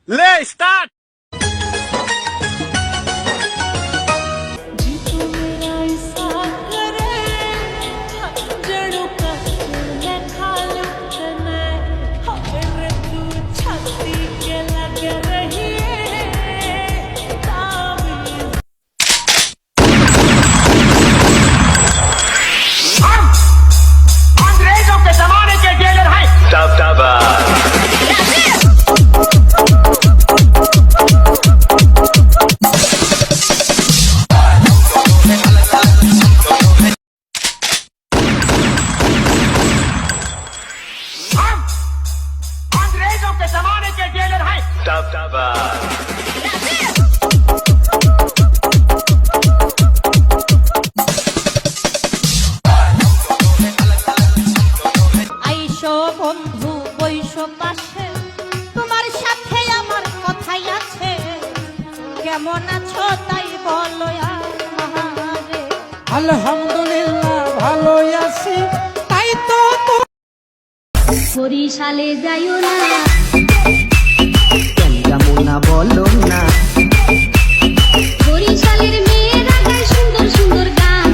ले स्टार्ट। अंग्रेजों के जमाने के जेलर हैं। अंग्रेजों के जमाने के जेलर हैं। আইসো বন্ধু বইসো পাশে, তোমার সাথে আমার কথাই আছে। কেমন আছো তাই বলো আমারে। আলহামদুলিল্লাহ ভালো আছি, তাই তো বরিশালে যাইও না, যমুনা বলো না, বরিশালের মেয়েরা গায় সুন্দর সুন্দর গান,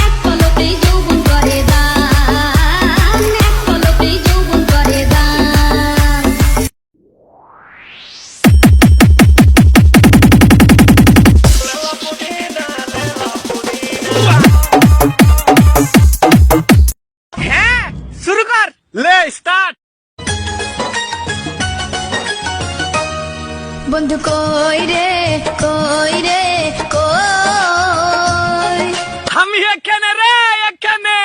এক পলকেই যৌবন করে দান, এক পলকেই যৌবন করে দান। हैं शुरू कर। ले स्टार्ट। বন্ধু কই রে কই রে কই, हम ये कहने रे ये कहने।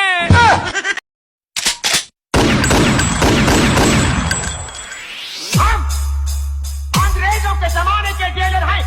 अंग्रेजों के जमाने के जेलर हैं।